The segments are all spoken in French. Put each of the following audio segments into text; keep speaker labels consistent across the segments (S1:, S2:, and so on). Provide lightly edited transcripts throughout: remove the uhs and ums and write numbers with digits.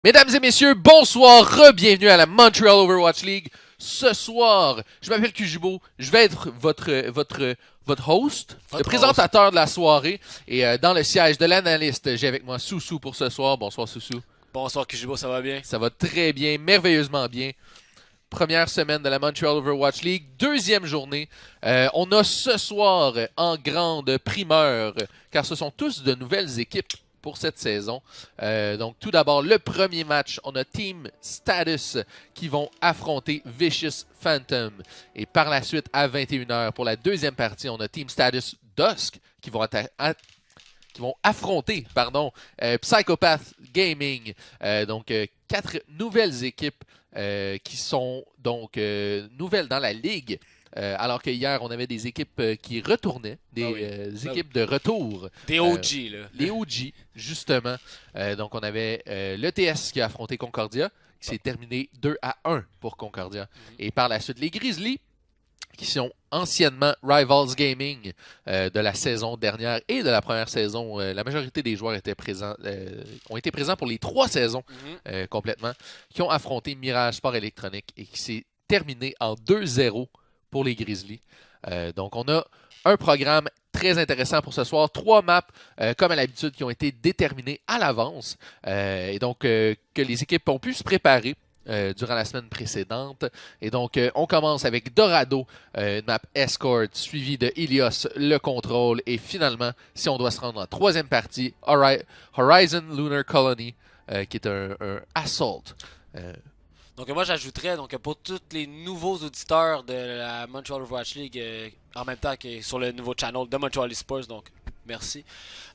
S1: Mesdames et messieurs, bonsoir, bienvenue à la Montreal Overwatch League. Ce soir, je m'appelle Kujibo, je vais être votre host, le présentateur de la soirée. Et dans le siège de l'analyste, j'ai avec moi Soussou pour ce soir. Bonsoir Soussou.
S2: Bonsoir Kujibo, ça va bien?
S1: Ça va très bien, merveilleusement bien. Première semaine de la Montreal Overwatch League, deuxième journée. On a ce soir en grande primeur, car ce sont tous de nouvelles équipes pour cette saison. Donc tout d'abord, le premier match, on a Team Status qui vont affronter Vicious Phantom. Et par la suite, à 21h, pour la deuxième partie, on a Team Status Dusk qui vont affronter Psychopath Gaming. Donc quatre nouvelles équipes qui sont donc nouvelles dans la ligue. Alors que hier, on avait des équipes qui retournaient, des équipes de retour.
S2: Des OG, là.
S1: Les OG, justement. Donc, on avait l'ETS qui a affronté Concordia, qui s'est terminé 2-1 pour Concordia. Et par la suite, les Grizzlies, qui sont anciennement Rivals Gaming de la saison dernière et de la première saison. La majorité des joueurs ont été présents pour les 3 saisons complètement, qui ont affronté Mirage Sport Électronique et qui s'est terminé en 2-0 pour les Grizzlies. Donc, on a un programme très intéressant pour ce soir. 3 maps, comme à l'habitude, qui ont été déterminées à l'avance. Et donc, que les équipes ont pu se préparer durant la semaine précédente. Et donc, on commence avec Dorado, une map Escort, suivi de Ilios, le contrôle. Et finalement, si on doit se rendre en 3e partie, Horizon Lunar Colony, qui est un Assault.
S2: Donc moi j'ajouterais pour tous les nouveaux auditeurs de la Montreal Overwatch League en même temps que sur le nouveau channel de Montreal Esports, donc merci.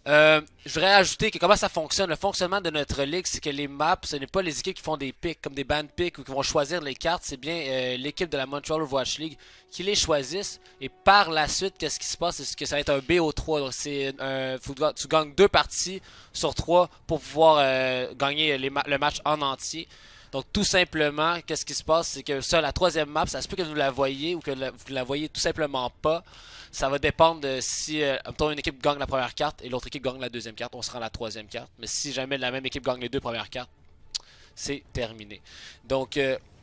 S2: Je voudrais ajouter que comment ça fonctionne. Le fonctionnement de notre ligue, c'est que les maps, ce n'est pas les équipes qui font des picks comme des band picks ou qui vont choisir les cartes, c'est bien l'équipe de la Montreal Overwatch League qui les choisissent. Et par la suite, qu'est-ce qui se passe, c'est que ça va être un BO3. Donc c'est tu gagnes 2 parties sur 3 pour pouvoir gagner le match en entier. Donc tout simplement, qu'est-ce qui se passe, c'est que ça, la 3e map, ça se peut que vous la voyez ou que vous la voyez tout simplement pas. Ça va dépendre de si une équipe gagne la première carte et l'autre équipe gagne la 2e carte, on se rend à la 3e carte. Mais si jamais la même équipe gagne les 2 premières cartes, c'est terminé. Donc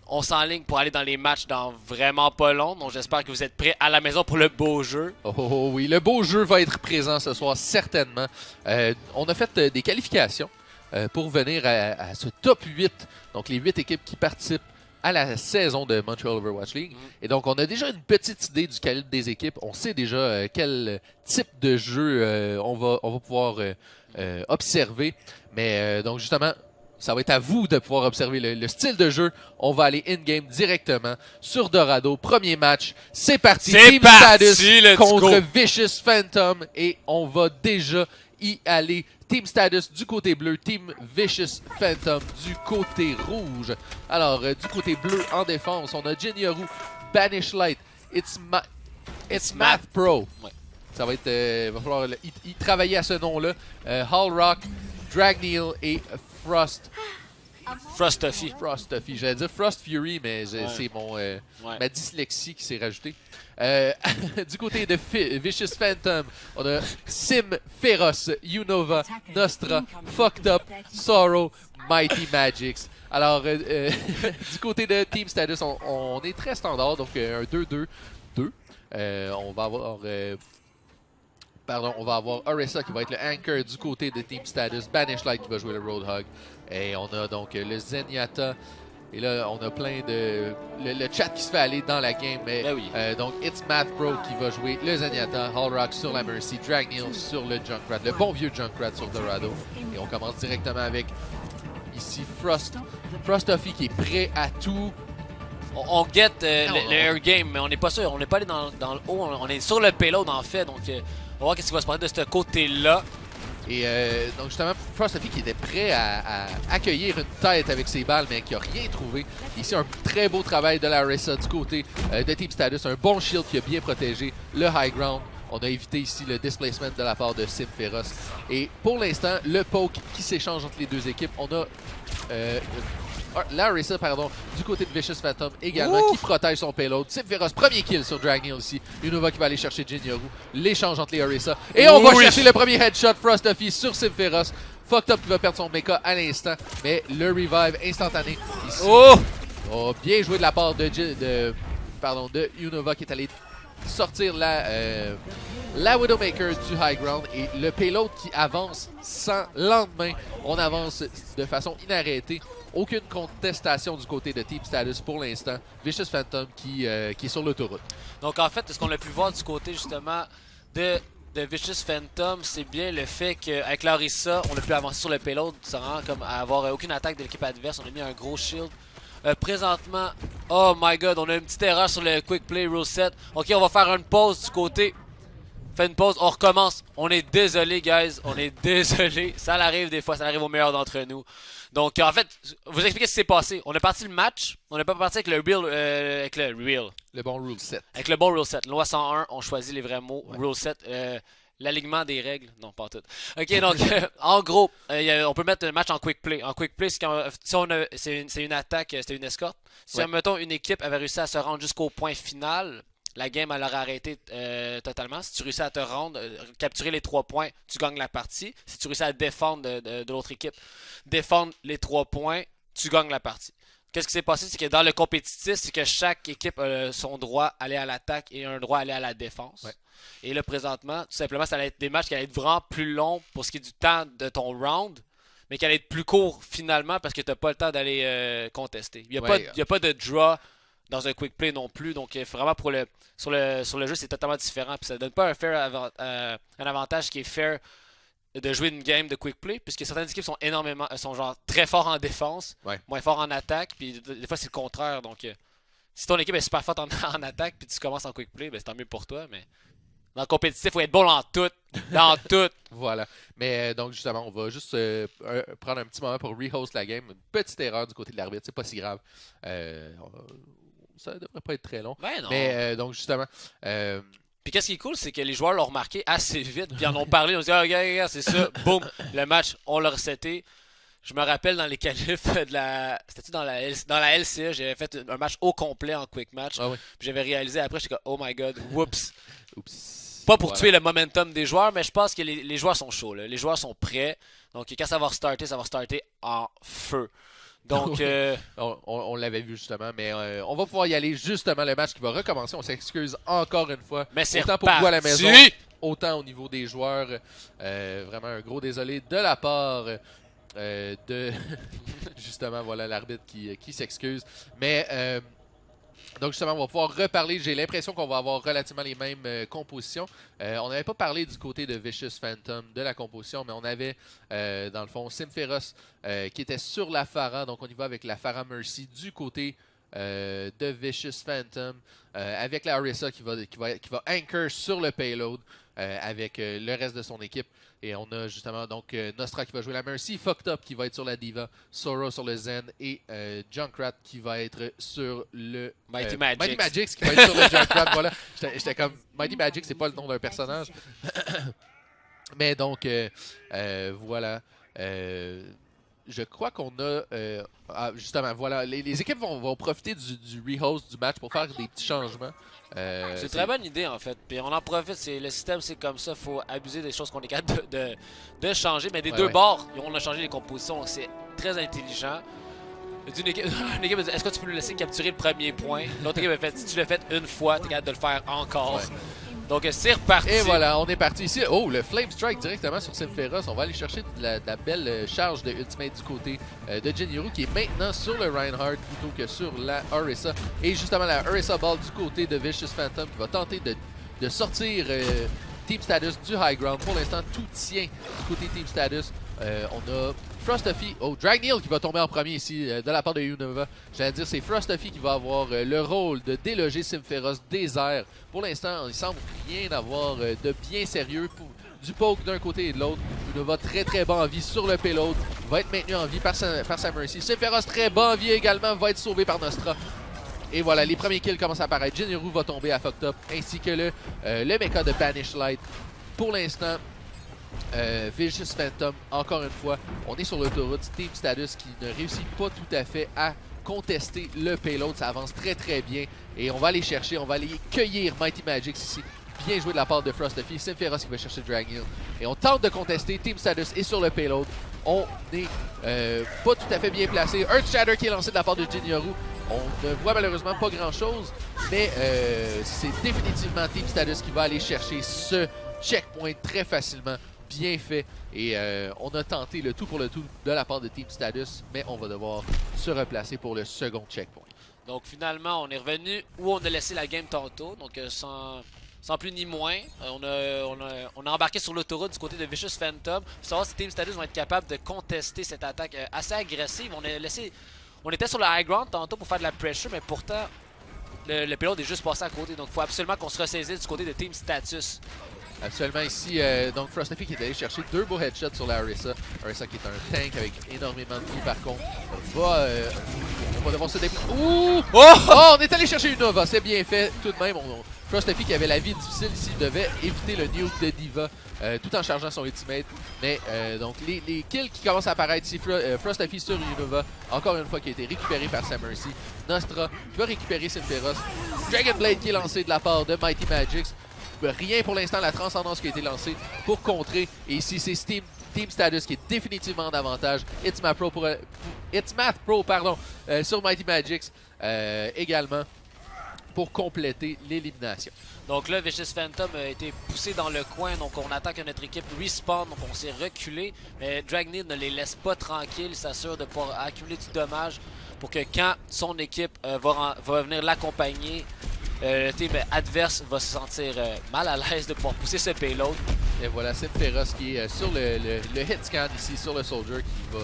S2: on s'enligne pour aller dans les matchs dans vraiment pas long. Donc j'espère que vous êtes prêts à la maison pour le beau jeu.
S1: Oh oui, le beau jeu va être présent ce soir, certainement. On a fait des qualifications pour venir à ce top 8, donc les 8 équipes qui participent à la saison de Montreal Overwatch League. Et donc, on a déjà une petite idée du calibre des équipes. On sait déjà quel type de jeu on va pouvoir observer. Mais donc, justement, ça va être à vous de pouvoir observer le style de jeu. On va aller in-game directement sur Dorado. Premier match, c'est parti. Team Status contre Vicious Phantom. Et on va déjà y aller. Team Status du côté bleu, Team Vicious Phantom du côté rouge. Alors, du côté bleu en défense, on a Jinyaru, Banish Light, It's Math Pro.
S2: Ouais.
S1: Ça va être, va falloir y travailler à ce nom-là. Hull Rock, Dragneil et
S2: Frostufy.
S1: J'allais dire Frost Fury, mais c'est ma dyslexie qui s'est rajoutée. Du côté de Vicious Phantom, on a Sim, Féroce, Unova, Nostra, Fucked Up, Sorrow, Mighty Magics. Alors, du côté de Team Status, on est très standard, donc un 2-2-2. On va avoir Orisa qui va être le anchor du côté de Team Status, Banish Light qui va jouer le Roadhog. Et on a donc le Zenyatta. Et là, on a plein de... Le chat qui se fait aller dans la game. Mais,
S2: ben oui.
S1: Donc, It's Math Pro qui va jouer le Zenyatta, Hull Rock sur la Mercy, Dragneil sur le Junkrat, le bon vieux Junkrat sur Dorado. Et on commence directement avec, ici, Frostufy qui est prêt à tout.
S2: On get le air game, mais on n'est pas sûr. On n'est pas allé dans le haut. On est sur le payload, en fait. Donc, on va voir qu'est-ce qui va se passer de ce côté-là.
S1: Et donc justement, Frostufy qui était prêt à accueillir une tête avec ses balles, mais qui n'a rien trouvé. Ici, un très beau travail de la Orisa du côté de Team Status. Un bon shield qui a bien protégé le high ground. On a évité ici le displacement de la part de Sim Féroce. Et pour l'instant, le poke qui s'échange entre les deux équipes. On a la Orisa, du côté de Vicious Phantom également, qui protège son payload. Sim Féroce, premier kill sur Dragneil ici. Unova qui va aller chercher Jinyaru. L'échange entre les Orisa. Et on va chercher le premier headshot Frostufy sur Sim Féroce. Fucked Up qui va perdre son mecha à l'instant, mais le revive instantané ici. Oh, bien joué de la part de Unova qui est allé sortir la Widowmaker du high ground et le payload qui avance sans lendemain. On avance de façon inarrêtée. Aucune contestation du côté de Team Status pour l'instant. Vicious Phantom qui est sur l'autoroute.
S2: Donc en fait, ce qu'on a pu voir du côté justement de Vicious Phantom, c'est bien le fait qu'avec Larissa, on a pu avancer sur le payload sans comme avoir aucune attaque de l'équipe adverse. On a mis un gros shield. Présentement, oh my god, on a une petite erreur sur le quick play rule set. Ok, on va faire une pause du côté. Fait une pause, on recommence. On est désolé, guys. On est désolé. Ça arrive des fois, ça arrive aux meilleurs d'entre nous. Donc, en fait, vous expliquez ce qui s'est passé. On est parti le match. On n'est pas parti avec le real.
S1: Le bon rule set.
S2: Avec le bon rule set. Loi 101, on choisit les vrais mots.
S1: Ouais.
S2: Rule set. L'alignement des règles. Non, pas tout. Ok, donc, en gros, on peut mettre le match en quick play. En quick play, c'est une attaque, c'est une escorte. Si, mettons, une équipe avait réussi à se rendre jusqu'au point final, la game elle aurait arrêté totalement. Si tu réussis à te rendre, capturer les 3 points, tu gagnes la partie. Si tu réussis à défendre de l'autre équipe, défendre les 3 points, tu gagnes la partie. Qu'est-ce qui s'est passé? C'est que dans le compétitif, c'est que chaque équipe a son droit à aller à l'attaque et un droit à aller à la défense. Ouais. Et là, présentement, tout simplement, ça allait être des matchs qui allaient être vraiment plus longs pour ce qui est du temps de ton round, mais qui allaient être plus courts finalement parce que tu n'as pas le temps d'aller contester. Il n'y a pas de draw dans un quick play non plus. Donc, vraiment, sur le jeu, c'est totalement différent. Puis ça ne donne pas un avantage qui est fair de jouer une game de quick play, puisque certaines équipes sont genre très forts en défense, moins forts en attaque, puis des fois c'est le contraire. Donc, si ton équipe est super forte en attaque, puis tu commences en quick play, ben, c'est tant mieux pour toi, mais dans le compétitif, il faut être bon dans tout. Dans tout.
S1: Voilà. Mais donc, justement, on va juste prendre un petit moment pour rehost la game. Une petite erreur du côté de l'arbitre, c'est pas si grave. Ça devrait pas être très long.
S2: Ben non.
S1: Mais donc, justement.
S2: Puis qu'est-ce qui est cool, c'est que les joueurs l'ont remarqué assez vite, puis en ont parlé, on dit ah, regarde, c'est ça, boum, le match, on l'a reseté. Je me rappelle dans les qualifs de la. C'était-tu dans la LCA, j'avais fait un match au complet en quick match. Ah oui. Puis j'avais réalisé après, j'étais comme oh my god, whoops. Oups. Pas pour tuer le momentum des joueurs, mais je pense que les joueurs sont chauds, là. Les joueurs sont prêts. Donc quand ça va restarter en feu. Donc,
S1: on l'avait vu justement, mais on va pouvoir y aller justement le match qui va recommencer. On s'excuse encore une fois.
S2: Mais c'est
S1: autant pour vous à la maison, autant au niveau des joueurs. Vraiment un gros désolé de la part de justement voilà l'arbitre qui s'excuse. Mais donc justement, on va pouvoir reparler. J'ai l'impression qu'on va avoir relativement les mêmes compositions. On n'avait pas parlé du côté de Vicious Phantom de la composition, mais on avait dans le fond Simferos qui était sur la Pharah. Donc on y va avec la Pharah Mercy du côté de Vicious Phantom avec la Orisa qui va anchor sur le payload avec le reste de son équipe. Et on a justement donc Nostra qui va jouer la Mercy, Fucked Up qui va être sur la Diva, Soro sur le Zen et Junkrat qui va être sur le
S2: Mighty
S1: Magix qui va être sur le Junkrat. Voilà, j'étais comme Mighty Magix, c'est pas le nom d'un personnage. Mais donc voilà. Je crois qu'on a justement voilà les équipes vont profiter du rehost du match pour faire des petits changements.
S2: C'est une très bonne idée en fait. Puis on en profite, le système c'est comme ça, faut abuser des choses qu'on est capable de changer. Mais des deux bords, on a changé les compositions, c'est très intelligent. Une équipe dit, est-ce que tu peux nous laisser capturer le premier point? L'autre équipe a fait, si tu l'as fait une fois, tu es capable de le faire encore. Ouais. Donc c'est reparti.
S1: Et voilà, on est parti ici. Oh, le Flame Strike directement sur Simferos. On va aller chercher de la belle charge de Ultimate du côté de Jinru qui est maintenant sur le Reinhardt plutôt que sur la Orisa. Et justement la Orisa Ball du côté de Vicious Phantom qui va tenter de sortir Team Status du high ground. Pour l'instant, tout tient du côté Team Status. On a Frostophy, Dragneel qui va tomber en premier ici de la part de Unova. J'allais dire, c'est Frostophy qui va avoir le rôle de déloger Simferos des airs. Pour l'instant, il semble rien avoir de bien sérieux. Du poke d'un côté et de l'autre. Unova très très bas en vie sur le payload. Va être maintenu en vie par sa Mercy. Simferos très bas en vie également, va être sauvé par Nostra. Et voilà, les premiers kills commencent à apparaître. Jinru va tomber à Fucked Up, ainsi que le mecha de Banish Light. Pour l'instant, Vicious Phantom, encore une fois, on est sur l'autoroute. Team Status qui ne réussit pas tout à fait à contester le payload. Ça avance très très bien. Et on va aller chercher, on va aller cueillir Mighty Magix ici. Bien joué de la part de Frostophy. Simferos qui va chercher Dragneel. Et on tente de contester. Team Status est sur le payload. on n'est pas tout à fait bien placé. Earthshatter qui est lancé de la part de Jinyoru. On ne voit malheureusement pas grand-chose, mais c'est définitivement Team Status qui va aller chercher ce checkpoint très facilement, bien fait. Et on a tenté le tout pour le tout de la part de Team Status, mais on va devoir se replacer pour le second checkpoint.
S2: Donc finalement, on est revenu où on a laissé la game tantôt, donc sans plus ni moins. On a embarqué sur l'autoroute du côté de Vicious Phantom. Faut savoir si Team Status vont être capables de contester cette attaque assez agressive. On était sur le high ground tantôt pour faire de la pressure, mais pourtant, le payload est juste passé à côté. Donc il faut absolument qu'on se ressaisisse du côté de Team Status.
S1: Absolument ici, donc Frosty qui est allé chercher 2 beaux headshots sur la Orisa. Orisa qui est un tank avec énormément de coups par contre. On va devoir se déplacer. Ouh! Oh! On est allé chercher une Nova, c'est bien fait tout de même. Frosty qui avait la vie difficile ici devait éviter le nuke de Diva tout en chargeant son ultimate. Mais donc les kills qui commencent à apparaître ici, Frosty sur Unova, encore une fois qui a été récupéré par sa Mercy. Nostra qui va récupérer Sinferos. Dragon Blade qui est lancé de la part de Mighty Magix. Rien pour l'instant, la transcendance qui a été lancée pour contrer. Et ici, c'est Team Status qui est définitivement en avantage. It's Math Pro sur Mighty Magix également pour compléter l'élimination.
S2: Donc là, Vicious Phantom a été poussé dans le coin, donc on attend que notre équipe respawn, donc on s'est reculé. Mais Dragneel ne les laisse pas tranquilles, il s'assure de pouvoir accumuler du dommage pour que quand son équipe va venir l'accompagner, le team adverse va se sentir mal à l'aise de pouvoir pousser ce payload.
S1: Et voilà, Sinferos qui est sur le hit scan ici, sur le soldier, qui va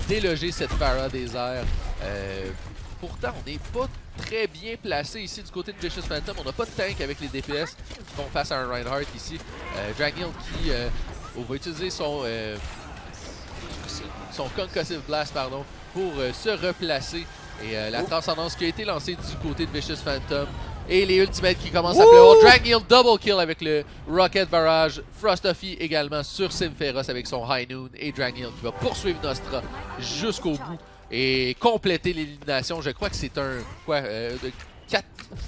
S1: déloger cette Pharah des airs. Pourtant, on n'est pas très bien placé ici du côté de Vicious Phantom. On n'a pas de tank avec les DPS qui font face à un Reinhardt ici. Dragneel qui va utiliser son Concussive Blast pour se replacer. Et la transcendance qui a été lancée du côté de Vicious Phantom. Et les ultimates qui commencent à pleurer. Dragneel double kill avec le Rocket Barrage. Frosty également sur Sinferos avec son High Noon. Et Dragneel qui va poursuivre Nostra jusqu'au bout et compléter l'élimination. Je crois que c'est un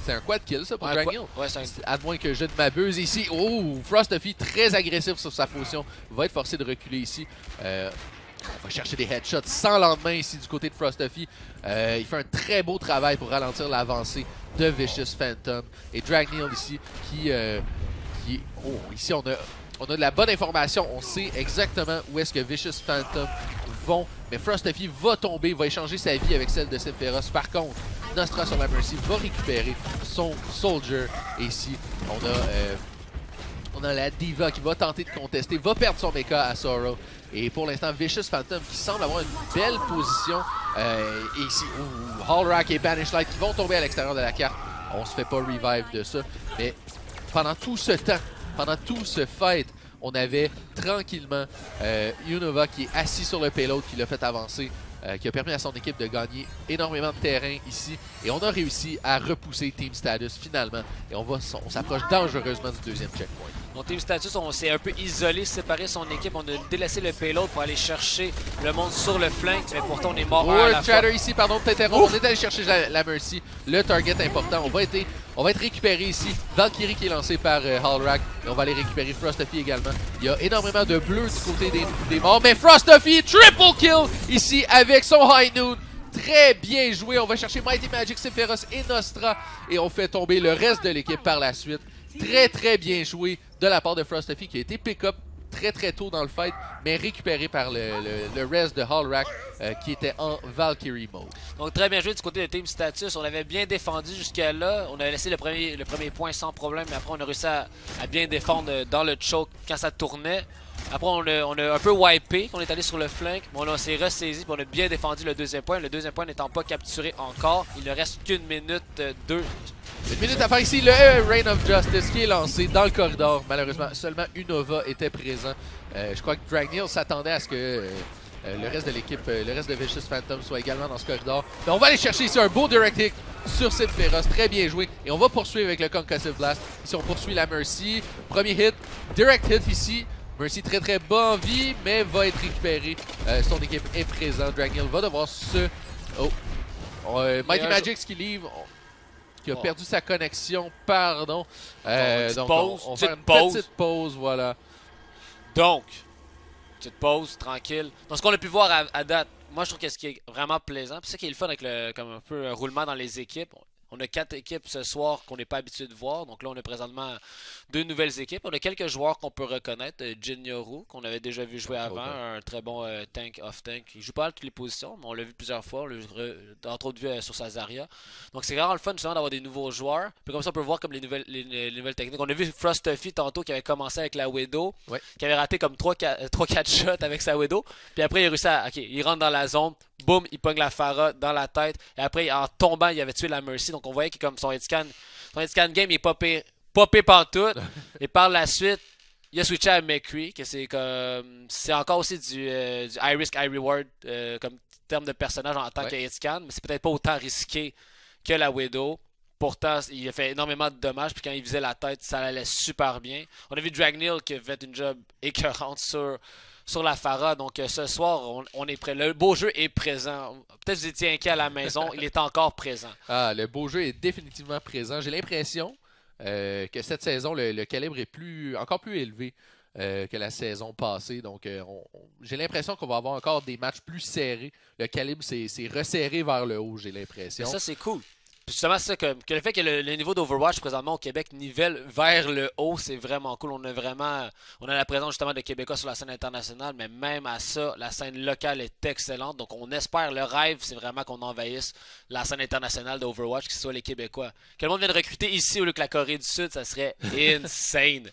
S1: c'est un quad kill ça pour Dragneel.
S2: Ouais,
S1: à moins que je ne m'abuse ici. Oh, Frosty très agressif sur sa potion. Va être forcé de reculer ici. On va chercher des headshots sans lendemain ici du côté de Frosty. Il fait un très beau travail pour ralentir l'avancée de Vicious Phantom. Et Dragneel ici ici on a de la bonne information. On sait exactement où est-ce que Vicious Phantom vont. Mais Frosty va tomber, va échanger sa vie avec celle de Sinferos. Par contre, Nostra sur la Mercy va récupérer son Soldier. Et ici, on a la Diva qui va tenter de contester, va perdre son mecha à Sorrow. Et pour l'instant, Vicious Phantom qui semble avoir une belle position. Et ici, Hallrack et Banish Light qui vont tomber à l'extérieur de la carte. On se fait pas revive de ça. Mais pendant tout ce temps, pendant tout ce fight, on avait tranquillement Unova qui est assis sur le payload, qui l'a fait avancer, qui a permis à son équipe de gagner énormément de terrain ici. Et on a réussi à repousser Team Status finalement. Et on s'approche dangereusement du deuxième checkpoint.
S2: Donc Team Status, on s'est un peu isolé, séparé son équipe. On a délaissé le payload pour aller chercher le monde sur le flank. Mais pourtant, on est mort à la fois.
S1: Chatter ici, pardon de t'interrompre. On est allé chercher la Mercy. Le target important. On va être récupéré ici. Valkyrie qui est lancé par Hallrack. Et on va aller récupérer Frosty également. Il y a énormément de bleus du côté des morts. Mais Frosty, triple kill ici avec son High Noon. Très bien joué. On va chercher Mighty Magix, Sinferos et Nostra. Et on fait tomber le reste de l'équipe par la suite. Très bien joué de la part de Frosty qui a été pick-up très tôt dans le fight, mais récupéré par le reste de Hallrack qui était en Valkyrie mode.
S2: Donc très bien joué du côté de Team Status. On avait bien défendu jusqu'à là. On a laissé le premier point sans problème, mais après on a réussi à bien défendre dans le choke quand ça tournait. Après, on a un peu wipé, on est allé sur le flank, mais on s'est ressaisi et on a bien défendu le deuxième point. Le deuxième point n'étant pas capturé encore, il ne reste qu'une minute, deux.
S1: Une minute à faire ici, le Reign of Justice qui est lancé dans le corridor. Malheureusement, seulement Unova était présent. Je crois que Dragneel s'attendait à ce que le reste de l'équipe, le reste de Vicious Phantom soit également dans ce corridor. Mais on va aller chercher ici un beau direct hit sur Sinferos, très bien joué. Et on va poursuivre avec le Concussive Blast. Ici, on poursuit la Mercy. Premier hit, direct hit ici. Mercy très bas en vie, mais va être récupéré. Son équipe est présente. Dragneel va devoir se... Mighty Magix qui livre... qui a perdu sa connexion, pardon.
S2: Donc
S1: on va faire une petite pause, voilà.
S2: Donc, Petite pause, tranquille. Donc, ce qu'on a pu voir à date, moi, je trouve que ce qui est vraiment plaisant, puis c'est ça qui est le fun avec comme un peu un roulement dans les équipes. On a 4 équipes ce soir qu'on n'est pas habitué de voir. Donc là, on a présentement 2 nouvelles équipes. On a quelques joueurs qu'on peut reconnaître. Jin Yoru, qu'on avait déjà vu jouer avant, un très bon tank off-tank. Il joue pas à toutes les positions, mais on l'a vu plusieurs fois. On l'a entre autres vu sur sa Zarya. Donc c'est vraiment le fun justement d'avoir des nouveaux joueurs. Puis comme ça, on peut voir comme les nouvelles techniques. On a vu Frostuffy tantôt qui avait commencé avec la Widow, qui avait raté comme 3-4 shots avec sa Widow. Puis après, il a réussi à. Ok, il rentre dans la zone. Boum, il pogne la Pharah dans la tête. Et après, en tombant, il avait tué la Mercy. Donc on voyait que comme son headscan game il est pas pire partout. Et par la suite, il a switché à McCree, que c'est encore aussi du high risk, high reward comme terme de personnage en tant que headscan, mais c'est peut-être pas autant risqué que la Widow. Pourtant, il a fait énormément de dommages, puis quand il visait la tête, ça allait super bien. On a vu Dragneel qui a fait une job écœurante sur la Pharah. Donc ce soir, on est prêt. Le beau jeu est présent. Peut-être que vous étiez inquiet à la maison, il est encore présent.
S1: Ah, le beau jeu est définitivement présent. J'ai l'impression que cette saison, le calibre est encore plus élevé que la saison passée. Donc j'ai l'impression qu'on va avoir encore des matchs plus serrés. Le calibre s'est resserré vers le haut, j'ai l'impression.
S2: Mais ça, c'est cool. Justement, c'est ça que le fait que le niveau d'Overwatch présentement au Québec nivelle vers le haut, c'est vraiment cool. On a la présence justement de Québécois sur la scène internationale, mais même à ça, la scène locale est excellente. Donc on espère, le rêve, c'est vraiment qu'on envahisse la scène internationale d'Overwatch, que ce soit les Québécois. Que le monde vienne recruter ici au lieu que la Corée du Sud, ça serait insane.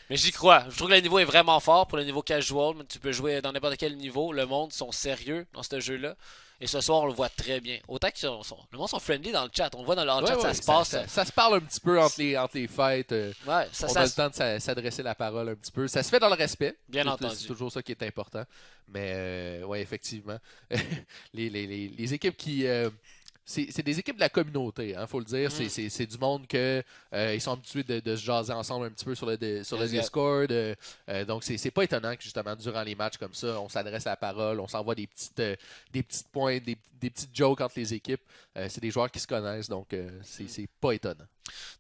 S2: Mais j'y crois. Je trouve que le niveau est vraiment fort pour le niveau casual. Tu peux jouer dans n'importe quel niveau. Le monde sont sérieux dans ce jeu-là. Et ce soir, on le voit très bien. Autant que le monde sont friendly dans le chat. On le voit dans le chat, ça se passe.
S1: Ça se parle un petit peu entre les fêtes. On a le temps de s'adresser la parole un petit peu. Ça se fait dans le respect.
S2: Bien entendu.
S1: C'est toujours ça qui est important. Mais ouais, effectivement. les équipes qui... c'est des équipes de la communauté, faut le dire. C'est du monde que ils sont habitués de se jaser ensemble un petit peu sur le Discord. Donc, c'est pas étonnant que justement, durant les matchs comme ça, on s'adresse à la parole, on s'envoie des petites pointes, des petites jokes entre les équipes. C'est des joueurs qui se connaissent, donc c'est pas étonnant.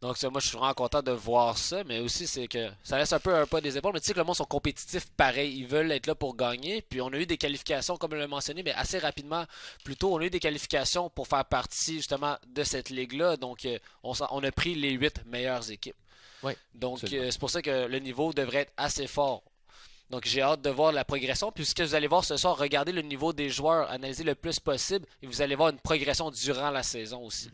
S2: Donc, moi, je suis vraiment content de voir ça, mais aussi, c'est que ça laisse un peu des épaules. Mais tu sais que le monde sont compétitifs pareil. Ils veulent être là pour gagner. Puis, on a eu des qualifications, comme je l'ai mentionné, mais assez rapidement, plutôt, on a eu des qualifications pour faire partie, justement, de cette ligue-là. Donc, on a pris les 8 meilleures équipes.
S1: Ouais,
S2: donc, c'est pour ça que le niveau devrait être assez fort. Donc, j'ai hâte de voir la progression. Puis, ce que vous allez voir ce soir, regardez le niveau des joueurs, analysez le plus possible, et vous allez voir une progression durant la saison aussi.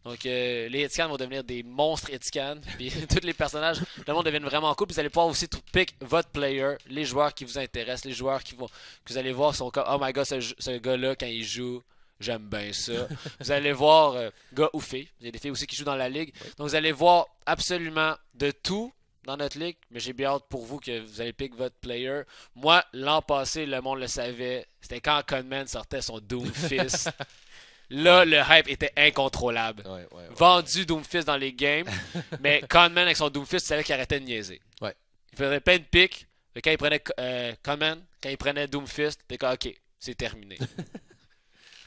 S2: Donc, les hitscans vont devenir des monstres hitscans. Puis, tous les personnages, le monde devient vraiment cool. Puis, vous allez pouvoir aussi pick votre player, les joueurs qui vous intéressent, les joueurs que vous allez voir sont comme, oh my god, ce gars-là, quand il joue, j'aime bien ça. Vous allez voir gars ou filles. Il y a des filles aussi qui jouent dans la ligue. Donc, vous allez voir absolument de tout dans notre ligue. Mais j'ai bien hâte pour vous que vous allez pick votre player. Moi, l'an passé, le monde le savait. C'était quand Conman sortait son Doomfist. Là, le hype était incontrôlable. Vendu Doomfist dans les games. Mais Conman avec son Doomfist, tu savais qu'il arrêtait de niaiser.
S1: Ouais.
S2: Il faisait plein de pics. Quand il prenait Conman, quand il prenait Doomfist, t'es comme ok, c'est terminé.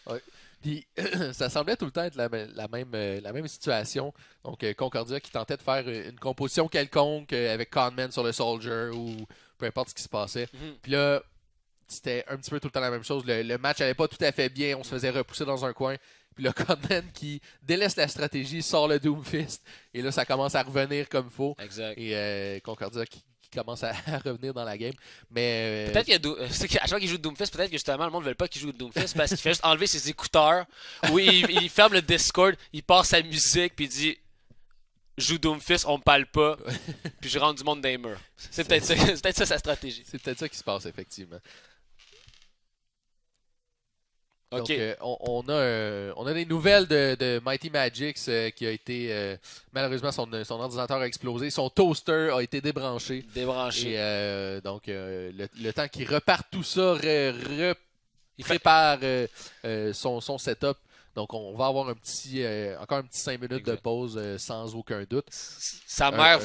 S1: Ouais. Puis ça semblait tout le temps être la même situation. Donc Concordia qui tentait de faire une composition quelconque avec Conman sur le Soldier ou peu importe ce qui se passait. Puis là, c'était un petit peu tout le temps la même chose. Le match allait pas tout à fait bien. On se faisait repousser dans un coin. Puis le Conman qui délaisse la stratégie sort le Doomfist. Et là, ça commence à revenir comme il faut.
S2: Exact.
S1: Et Concordia qui commence à revenir dans la game. Mais
S2: peut-être qu'à chaque fois qu'il joue Doomfist, peut-être que justement le monde ne veut pas qu'il joue Doomfist parce qu'il fait juste enlever ses écouteurs. Ou il ferme le Discord, il part sa musique, puis il dit joue Doomfist, on me parle pas, puis je rentre du monde des murs. C'est peut-être ça sa stratégie.
S1: C'est peut-être ça qui se passe, effectivement.
S2: Okay.
S1: Donc, on a des nouvelles de Mighty Magix qui a été... malheureusement, son ordinateur a explosé. Son toaster a été débranché. Et donc, le temps qu'il reparte tout ça, il prépare son setup. Donc, on va avoir encore un petit 5 minutes de pause sans aucun doute.
S2: Sa mère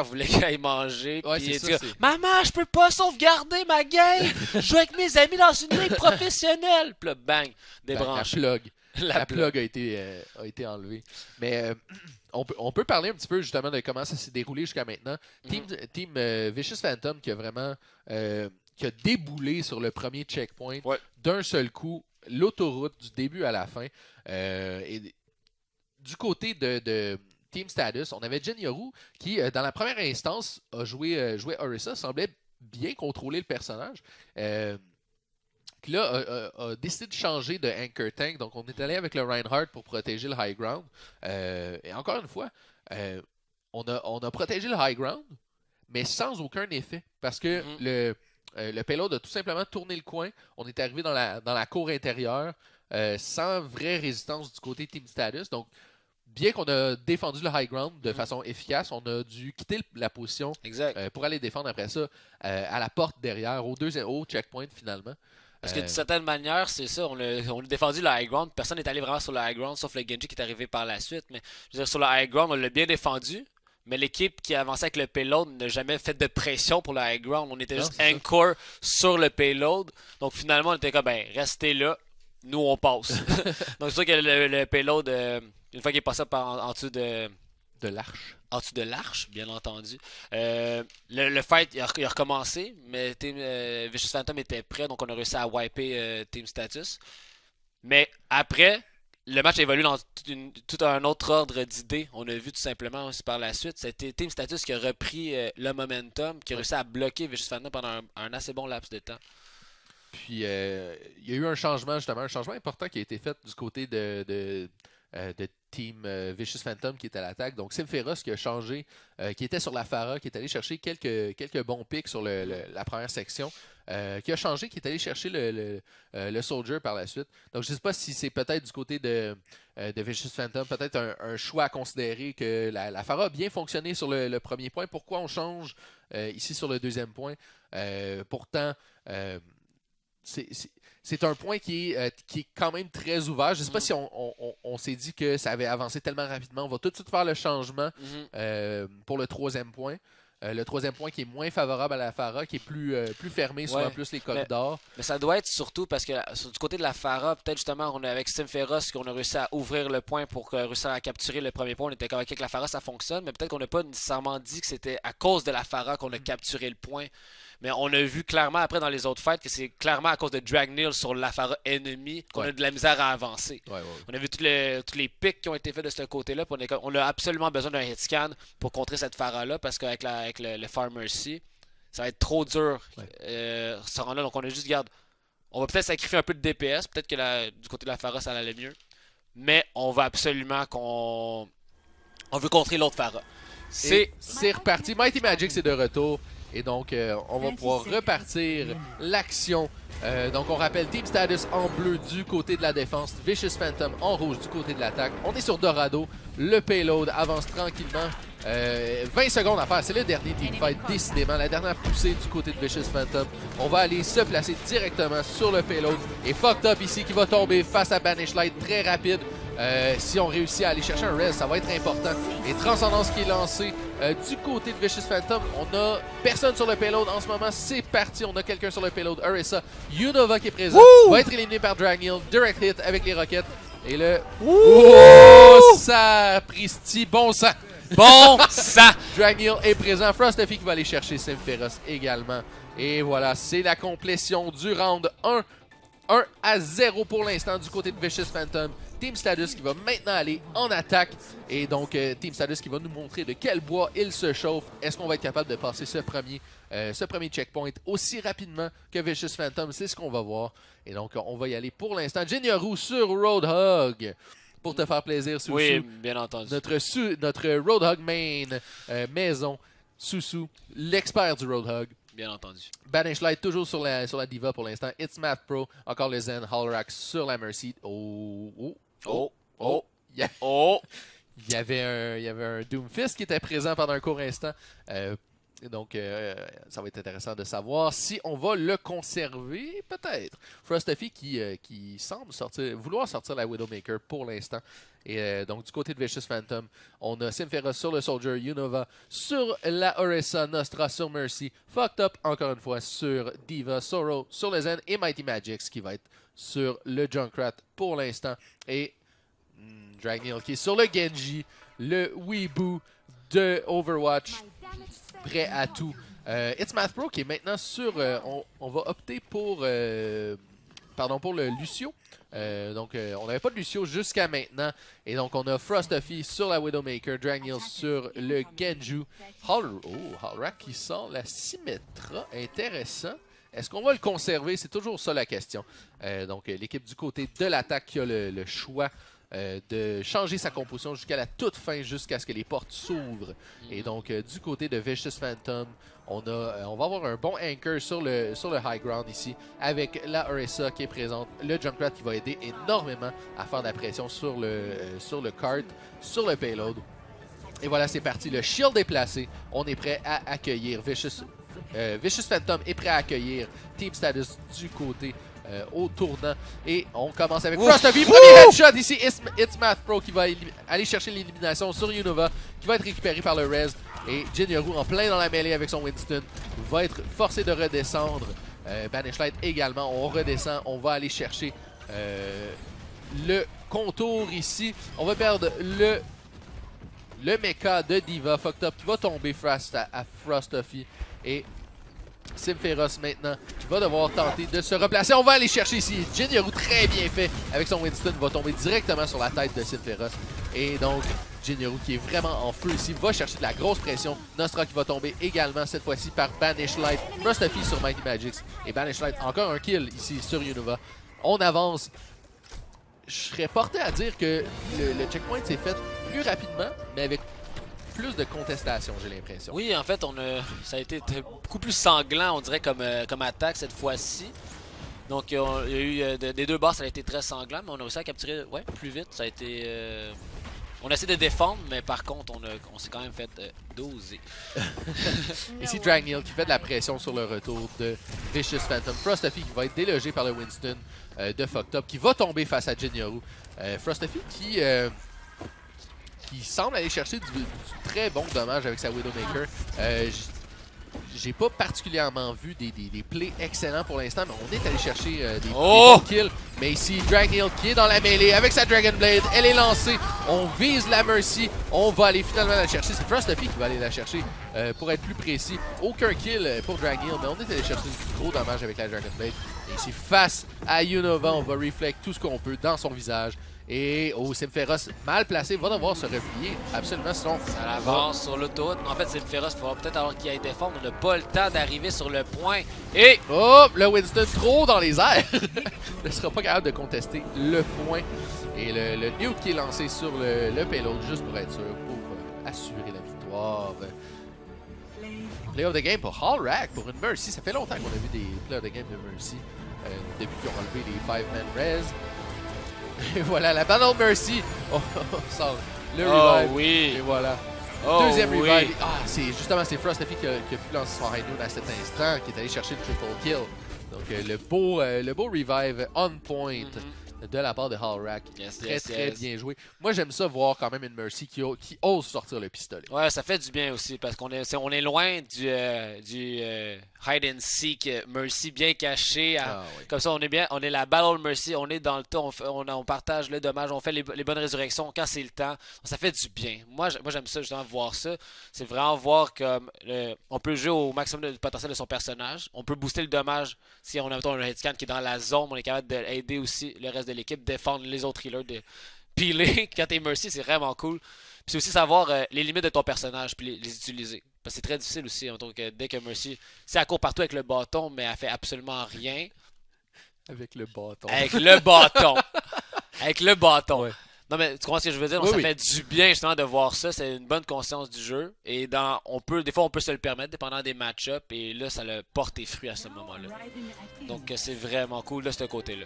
S2: voulait qu'il aille manger.
S1: Ouais,
S2: puis
S1: c'est ça,
S2: maman, je peux pas sauvegarder ma game. Je joue avec mes amis dans une ligue professionnelle. Puis là, bang, débranché.
S1: La plug a été enlevée. Mais on peut parler un petit peu justement de comment ça s'est déroulé jusqu'à maintenant. Team Vicious Phantom qui a vraiment qui a déboulé sur le premier checkpoint d'un seul coup, l'autoroute du début à la fin. Et du côté de Team Status, on avait Jinyoru qui, dans la première instance, a joué Orisa, semblait bien contrôler le personnage. Puis là, a décidé de changer de Anchor Tank. Donc, on est allé avec le Reinhardt pour protéger le High Ground. Et encore une fois, on a protégé le High Ground, mais sans aucun effet. Parce que le payload a tout simplement tourné le coin. On est arrivé dans la cour intérieure sans vraie résistance du côté Team Status. Donc, bien qu'on a défendu le high ground de façon efficace, on a dû quitter la position pour aller défendre après ça à la porte derrière, au checkpoint finalement.
S2: Parce que d'une certaine manière, c'est ça, on a défendu le high ground. Personne n'est allé vraiment sur le high ground, sauf le Genji qui est arrivé par la suite. Mais je veux dire, sur le high ground, on l'a bien défendu. Mais l'équipe qui avançait avec le payload n'a jamais fait de pression pour le high ground. On était juste anchor sur le payload. Donc finalement, on était comme, ben, restez là, nous on passe. Donc c'est sûr que le payload, une fois qu'il est passé en dessous de
S1: l'arche.
S2: En dessous de l'arche, bien entendu. Le fight, il a recommencé, mais Vicious Phantom était prêt, donc on a réussi à wiper Team Status. Mais après, le match a évolué dans tout un autre ordre d'idées. On a vu tout simplement aussi par la suite. C'était Team Status qui a repris le momentum, qui a réussi à bloquer Vicious Phantom pendant un assez bon laps de temps.
S1: Puis, il y a eu un changement, justement, un changement important qui a été fait du côté de Team Vicious Phantom qui est à l'attaque. Donc, Simferos qui a changé, qui était sur la Pharah, qui est allé chercher quelques bons pics sur la première section, qui a changé, qui est allé chercher le Soldier par la suite. Donc, je ne sais pas si c'est peut-être du côté de Vicious Phantom, peut-être un choix à considérer que la Pharah a bien fonctionné sur le premier point. Pourquoi on change ici sur le deuxième point? Pourtant, c'est un point qui est quand même très ouvert. Je ne sais pas si on s'est dit que ça avait avancé tellement rapidement. On va tout de suite faire le changement pour le troisième point. Le troisième point qui est moins favorable à la Pharah, qui est plus fermé, souvent plus les corridors.
S2: Mais ça doit être surtout parce que du côté de la Pharah, peut-être justement, on est avec Simferos qu'on a réussi à ouvrir le point pour réussir à capturer le premier point. On était convaincu que la Pharah, ça fonctionne, mais peut-être qu'on n'a pas nécessairement dit que c'était à cause de la Pharah qu'on a capturé le point. Mais on a vu clairement après dans les autres fights que c'est clairement à cause de Dragneel sur la Pharah ennemie qu'on a de la misère à avancer. On a vu tous les pics qui ont été faits de ce côté-là. On a absolument besoin d'un hit scan pour contrer cette Pharah-là parce qu'avec le Pharmercy, ça va être trop dur ce rang-là. Donc on a juste, regarde, on va peut-être sacrifier un peu de DPS. Peut-être que du côté de la Pharah, ça allait mieux. Mais on va absolument on veut contrer l'autre Pharah.
S1: C'est reparti. Mighty Magic, c'est de retour. Et donc, on va pouvoir repartir l'action. Donc, on rappelle Team Status en bleu du côté de la défense, Vicious Phantom en rouge du côté de l'attaque. On est sur Dorado. Le payload avance tranquillement. 20 secondes à faire. C'est le dernier teamfight, décidément. La dernière poussée du côté de Vicious Phantom. On va aller se placer directement sur le payload. Et Fucked Up ici qui va tomber face à Banish Light très rapide. Si on réussit à aller chercher un res, ça va être important. Et Transcendance qui est lancée du côté de Vicious Phantom. On a personne sur le payload en ce moment. C'est parti. On a quelqu'un sur le payload. Orisa. Unova qui est présent. Va être éliminé par Dragneel. Direct hit avec les roquettes. Et le... Oh! Sapristi. Bon sang.
S2: Bon sang.
S1: Dragneel est présent. Frosty qui va aller chercher Simferos également. Et voilà, c'est la complétion du round 1. 1-0 pour l'instant du côté de Vicious Phantom. Team Status qui va maintenant aller en attaque. Et donc, Team Status qui va nous montrer de quel bois il se chauffe. Est-ce qu'on va être capable de passer ce premier checkpoint aussi rapidement que Vicious Phantom? C'est ce qu'on va voir. Et donc, on va y aller pour l'instant. Jinyoru sur Roadhog. Pour te faire plaisir, Susu.
S2: Oui, bien entendu.
S1: Notre Roadhog main maison, Susu, l'expert du Roadhog.
S2: Bien entendu.
S1: Banish Light toujours sur la Diva pour l'instant. It's Math Pro. Encore le Zen. Holorax sur la Mercy. Il y avait un Doomfist qui était présent pendant un court instant. Donc, ça va être intéressant de savoir si on va le conserver, peut-être. Frosty qui semble vouloir sortir la Widowmaker pour l'instant. Et donc, du côté de Vicious Phantom, on a Simferos sur le Soldier, Unova sur la Orisa, Nostra sur Mercy, Fucked Up encore une fois sur Diva, Sorrow sur le Zen et Mighty Magix qui va être sur le Junkrat pour l'instant. Et Dragneel qui est sur le Genji, le Weeboo de Overwatch. Prêt à tout It's Math Pro qui est maintenant sur... on va opter pour le Lucio. On n'avait pas de Lucio jusqu'à maintenant. Et donc, on a Frosty sur la Widowmaker, Dragneel sur le Genju. Hallrack qui sort la Symmetra. Intéressant. Est-ce qu'on va le conserver? C'est toujours ça la question. L'équipe du côté de l'attaque qui a le choix de changer sa composition jusqu'à la toute fin, jusqu'à ce que les portes s'ouvrent. Et donc, du côté de Vicious Phantom, on va avoir un bon anchor sur le high ground ici, avec la Orisa qui est présente, le Junkrat qui va aider énormément à faire de la pression sur le cart, sur le payload. Et voilà, c'est parti. Le shield est placé. On est prêt à accueillir Vicious Phantom est prêt à accueillir Team Status du côté au tournant. Et on commence avec Frosty. Premier headshot ici. It's Math Pro qui va aller chercher l'élimination sur Unova, qui va être récupéré par le Rez. Et Jinyoru, en plein dans la mêlée avec son Winston, va être forcé de redescendre. Banish Light également. On redescend. On va aller chercher le contour ici. On va perdre le mecha de D.Va. Fucked Up qui va tomber face à Frosty. Et Symphoros maintenant qui va devoir tenter de se replacer. On va aller chercher ici. Jinyoru, très bien fait avec son Winston, va tomber directement sur la tête de Symphoros. Et donc, Jinyoru qui est vraiment en feu ici, va chercher de la grosse pression. Nostra qui va tomber également cette fois-ci par Banish Light. Frosty sur Mighty Magics. Et Banish Light, encore un kill ici sur Unova. On avance. Je serais porté à dire que le checkpoint s'est fait plus rapidement, mais avec plus de contestation, j'ai l'impression.
S2: Oui, en fait, ça a été beaucoup plus sanglant, on dirait, comme attaque cette fois-ci. Donc, il y a eu des deux barres, ça a été très sanglant, mais on a réussi à capturer plus vite. Ça a été. On a essayé de défendre, mais par contre, on s'est quand même fait doser.
S1: Ici, Dragneel qui fait de la pression sur le retour de Vicious Phantom. Frosty qui va être délogé par le Winston de Fucked Up, qui va tomber face à Jinyoru. Frosty qui semble aller chercher du très bon dommage avec sa Widowmaker. J'ai pas particulièrement vu des plays excellents pour l'instant, mais on est allé chercher des bons kills. Mais ici, Dragneel qui est dans la mêlée avec sa Dragon Blade. Elle est lancée. On vise la Mercy. On va aller finalement la chercher. C'est Frosty qui va aller la chercher pour être plus précis. Aucun kill pour Dragneel, mais on est allé chercher du gros dommage avec la Dragon Blade. Et ici, face à Unova, on va reflect tout ce qu'on peut dans son visage. Et Symphoros, mal placé, va devoir se replier. Absolument, sinon...
S2: Ça avance sur l'autoroute. En fait, Symphoros, il faudra peut-être avoir qu'il aille défendre. On n'a pas le temps d'arriver sur le point. Et...
S1: Oh, le Winston trop dans les airs. Ne sera pas capable de contester le point. Et le nuke qui est lancé sur le payload, juste pour être sûr, pour assurer la victoire. Play of the game pour Hallrack, pour une Mercy. Ça fait longtemps qu'on a vu des Play of the game de Mercy. Depuis qu'ils ont enlevé les 5-man res. Et voilà, la Battle Mercy. Sort le revive.
S2: Oui.
S1: Et voilà. Deuxième revive. C'est Frosty qui a pu lancer son high noon à cet instant, qui est allé chercher le triple kill. Donc le beau revive on point de la part de Hallrack. Très bien joué. Moi, j'aime ça voir quand même une Mercy qui ose sortir le pistolet.
S2: Ouais, ça fait du bien aussi parce qu'on est loin du hide and seek Mercy bien caché. Comme ça, on est la Battle Mercy, on est dans le temps, on partage le dommage, on fait les bonnes résurrections quand c'est le temps. Ça fait du bien. Moi j'aime ça justement voir ça. C'est vraiment voir comme on peut jouer au maximum du potentiel de son personnage. On peut booster le dommage si on a un headscan qui est dans la zone. On est capable d'aider aussi le reste de l'équipe, défendre les autres healers, de peeler quand t'es Mercy, c'est vraiment cool. Puis c'est aussi savoir les limites de ton personnage puis les utiliser. Parce que c'est très difficile aussi. Donc, dès que Mercy, c'est elle court partout avec le bâton, mais elle fait absolument rien.
S1: Avec le bâton.
S2: Avec le bâton. Avec le bâton.
S1: Ouais.
S2: Non, mais tu comprends ce que je veux dire? Donc, ça fait du bien justement de voir ça. C'est une bonne conscience du jeu. Et des fois, on peut se le permettre, dépendant des match-ups. Et là, ça le porte tes fruits à ce moment-là. Donc, c'est vraiment cool de ce côté-là.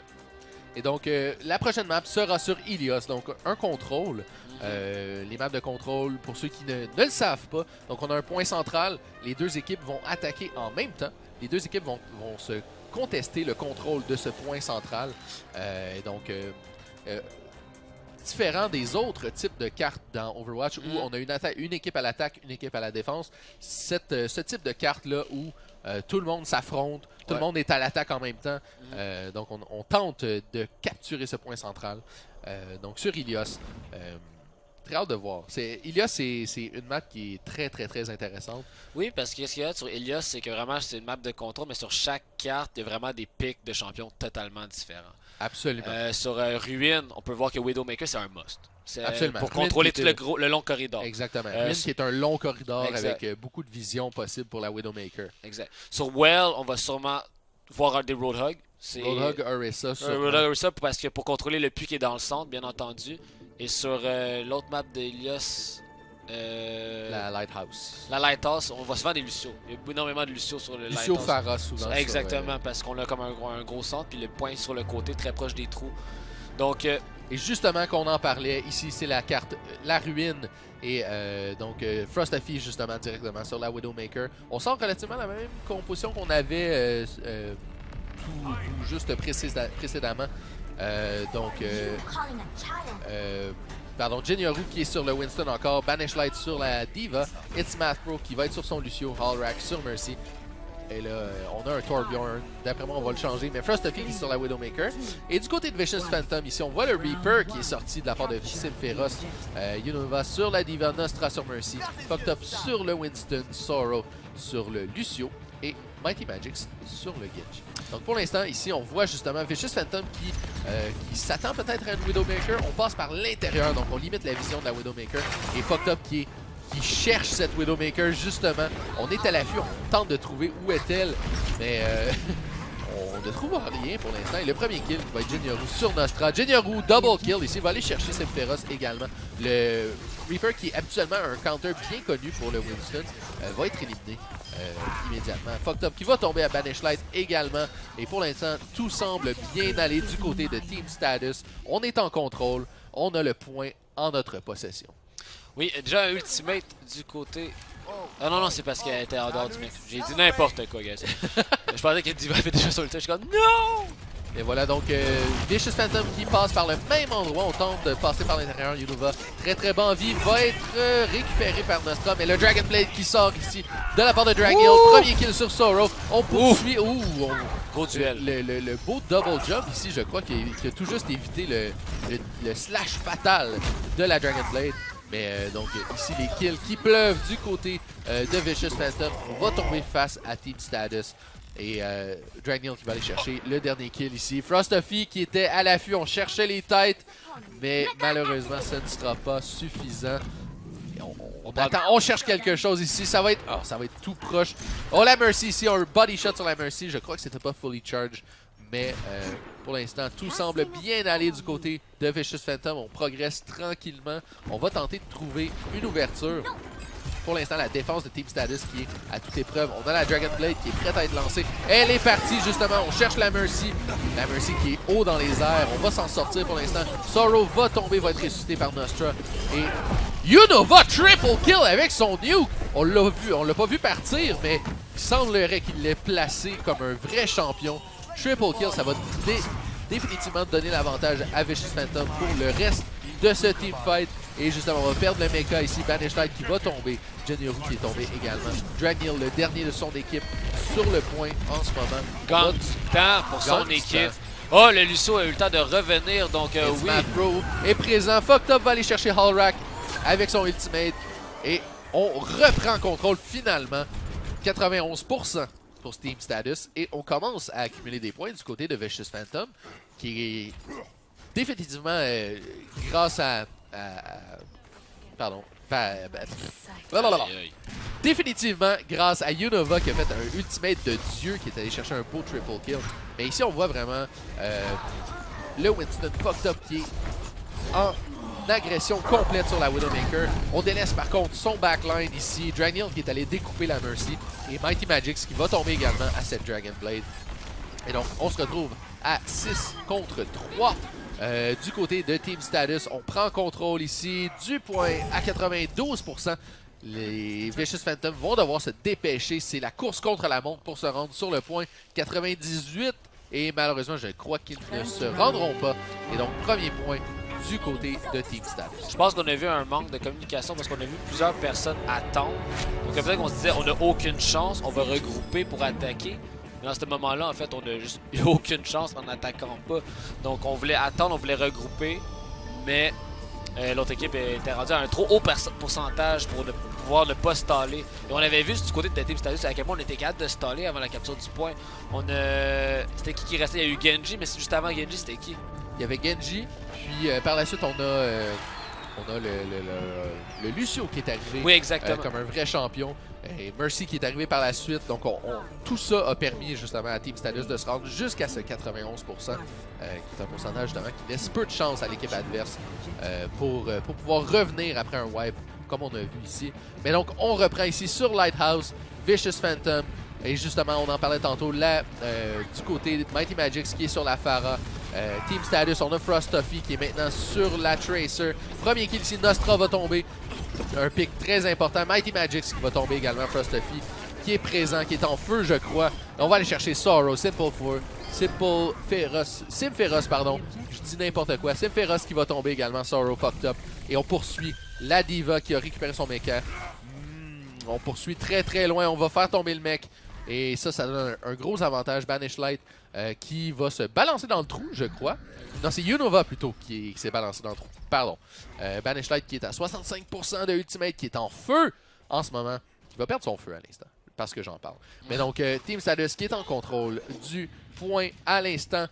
S1: Et donc, la prochaine map sera sur Ilios. Donc, un contrôle. Les maps de contrôle, pour ceux qui ne le savent pas. Donc, on a un point central. Les deux équipes vont attaquer en même temps. Les deux équipes vont se contester le contrôle de ce point central. Différent des autres types de cartes dans Overwatch où on a une équipe à l'attaque, une équipe à la défense. Ce type de carte-là où tout le monde s'affronte, tout le monde est à l'attaque en même temps. Donc, on tente de capturer ce point central. Donc, sur Ilios, Très hâte de voir. Ilios, c'est une map qui est très, très, très intéressante.
S2: Oui, parce que ce qu'il y a sur Ilios, c'est que vraiment c'est une map de contrôle, mais sur chaque carte, il y a vraiment des pics de champions totalement différents.
S1: Absolument.
S2: Sur Ruin, on peut voir que Widowmaker, c'est un must. C'est
S1: Absolument.
S2: pour
S1: Ruin
S2: contrôler
S1: qui
S2: tout
S1: était-
S2: le long corridor.
S1: Exactement.
S2: Euh,
S1: Ruin qui est un long corridor
S2: Exact.
S1: avec beaucoup de visions possibles pour la Widowmaker.
S2: Exact. Sur Well, on va sûrement voir des Roadhog. C'est
S1: Roadhog, Orisa,
S2: Roadhog Orisa parce que pour contrôler le puits qui est dans le centre, bien entendu. Et sur l'autre map d'Elios,
S1: la Lighthouse.
S2: la Lighthouse, on voit souvent des Lucio. Il y a énormément de Lucio sur le
S1: Lucio
S2: Lighthouse.
S1: Farah, souvent.
S2: Exactement, parce qu'on a comme un gros centre, puis le point sur le côté, très proche des trous. Donc,
S1: Et justement, qu'on en parlait, ici, c'est la carte La Ruine. Et donc, Frostafy, justement, directement sur la Widowmaker. On sent relativement la même composition qu'on avait tout juste précédemment. Pardon, Jinyoru qui est sur le Winston encore, Banish Light sur la Diva, It's Math Pro qui va être sur son Lucio, Hallrack sur Mercy. Et là, on a un Torbjorn. D'après moi, on va le changer. Mais Frostafy qui est sur la Widowmaker. Et du côté de Vicious Phantom, ici, on voit le Reaper qui est sorti de la part de Sim Féroce. Unova sur la Diva, Nostra sur Mercy. Fucked Up sur le Winston, Sorrow sur le Lucio. Et Mighty Magix sur le Gitch. Donc pour l'instant, ici, on voit justement Vicious Phantom qui s'attend peut-être à une Widowmaker. On passe par l'intérieur, donc on limite la vision de la Widowmaker. Et Fucked Up qui cherche cette Widowmaker, justement. On est à l'affût, on tente de trouver où est-elle, mais on ne trouve rien pour l'instant. Et le premier kill va être Jinyoru sur Nostra. Jinyoru, double kill ici, va aller chercher Sephiroth également. Le Reaper, qui est habituellement un counter bien connu pour le Winston, va être éliminé immédiatement. Fucked Up qui va tomber à Banish Light également. Et pour l'instant, tout semble bien aller du côté de Team Status. On est en contrôle, on a le point en notre possession.
S2: oui, déjà un ultimate du côté. Ah non, c'est parce qu'elle était en dehors du mec. J'ai dit n'importe quoi, guys. Je pensais qu'elle avait déjà sur le touch. Je suis comme non!
S1: Et voilà donc Vicious Phantom qui passe par le même endroit. On tente de passer par l'intérieur. Unova, très très bon en vie, va être récupéré par Nostra. Mais le Dragon Blade qui sort ici de la part de Draghill. Premier kill sur Sorrow. On poursuit.
S2: Gros duel.
S1: Le beau double jump ici, je crois qu'il a tout juste évité le slash fatal de la Dragon Blade. Mais donc ici les kills qui pleuvent du côté de Vicious Phantom. On va tomber face à Team Status. Et Draghill qui va aller chercher le dernier kill ici. Frostafy qui était à l'affût, on cherchait les têtes. Mais malheureusement, ça ne sera pas suffisant. On cherche quelque chose ici. Ça va être tout proche. Oh, la Mercy ici, un body shot sur la Mercy. Je crois que c'était pas fully charged. Mais pour l'instant, tout semble bien aller du côté de Vicious Phantom. On progresse tranquillement. On va tenter de trouver une ouverture. Pour l'instant, la défense de Team Status qui est à toute épreuve. On a la Dragon Blade qui est prête à être lancée. Elle est partie, justement. On cherche la Mercy. La Mercy qui est haut dans les airs. On va s'en sortir pour l'instant. Sorrow va tomber, va être ressuscité par Nostra. Et Unova triple kill avec son nuke. On l'a pas vu partir, mais il semblerait qu'il l'ait placé comme un vrai champion. Triple kill, ça va définitivement donner l'avantage à Vicious Phantom pour le reste de ce team fight. Et justement, on va perdre le mecha ici. Banish Light qui va tomber. Jinyoru qui est tombé également. Draghill, le dernier de son équipe, sur le point en ce moment.
S2: Gang du temps pour son
S1: Gang du
S2: équipe.
S1: temps.
S2: Oh, le Lucio a eu le temps de revenir, donc oui.
S1: Matt Pro est présent. Fucked Up va aller chercher Hallrack avec son ultimate. Et on reprend contrôle finalement. 91% pour Team Status. Et on commence à accumuler des points du côté de Vicious Phantom, qui est définitivement grâce à pardon. Blablabla.
S2: Aïe, aïe.
S1: Définitivement grâce à Unova qui a fait un ultimate de dieu qui est allé chercher un beau triple kill. Mais ici on voit vraiment le Winston Fucked Up qui est en agression complète sur la Widowmaker. On délaisse par contre son backline ici. Draghill qui est allé découper la Mercy. Et Mighty Magix qui va tomber également à cette Dragon Blade. Et donc on se retrouve à 6 contre 3. Du côté de Team Status, on prend contrôle ici du point à 92%. Les Vicious Phantom vont devoir se dépêcher. C'est la course contre la montre pour se rendre sur le point 98. Et malheureusement, je crois qu'ils ne se rendront pas. Et donc, premier point du côté de Team Status.
S2: Je pense qu'on a vu un manque de communication parce qu'on a vu plusieurs personnes attendre. Donc peut-être qu'on se disait on n'a aucune chance, on va regrouper pour attaquer. Mais dans ce moment-là, en fait, on n'a juste eu aucune chance en n'attaquant pas. Donc on voulait attendre, on voulait regrouper. Mais L'autre équipe était rendue à un trop haut pourcentage pour pouvoir ne pas staller. Et on avait vu du côté de Team Status à quel point on était capable de staller avant la capture du point. C'était qui restait? Il y a eu Genji, mais juste avant Genji, c'était qui?
S1: Il y avait Genji, puis par la suite, on a le Lucio qui est arrivé,
S2: oui, exactement.
S1: comme un vrai champion. Et Mercy qui est arrivé par la suite. Donc tout ça a permis justement à Team Status de se rendre jusqu'à ce 91%, qui est un pourcentage justement qui laisse peu de chance à l'équipe adverse pour pouvoir revenir après un wipe comme on a vu ici. Mais donc on reprend ici sur Lighthouse, Vicious Phantom. Et justement, on en parlait tantôt, là, du côté de Mighty Magics qui est sur la Pharah. Team Status, on a Frostuffy qui est maintenant sur la Tracer. Premier kill ici, Nostra va tomber. Un pick très important. Mighty Magics qui va tomber également. Frostuffy qui est présent, qui est en feu, je crois. On va aller chercher Sorrow, Simferos, pardon. Je dis n'importe quoi. Simferos qui va tomber également. Sorrow fucked up. Et on poursuit la Diva qui a récupéré son mecha. On poursuit très très loin. On va faire tomber le mec. Et ça donne un gros avantage. Banish Light qui va se balancer dans le trou, je crois. Non, c'est Unova plutôt qui s'est balancé dans le trou. Pardon. Banish Light qui est à 65% de Ultimate, qui est en feu en ce moment. Qui va perdre son feu à l'instant, parce que j'en parle. Mais donc, Team Status qui est en contrôle du point à l'instant.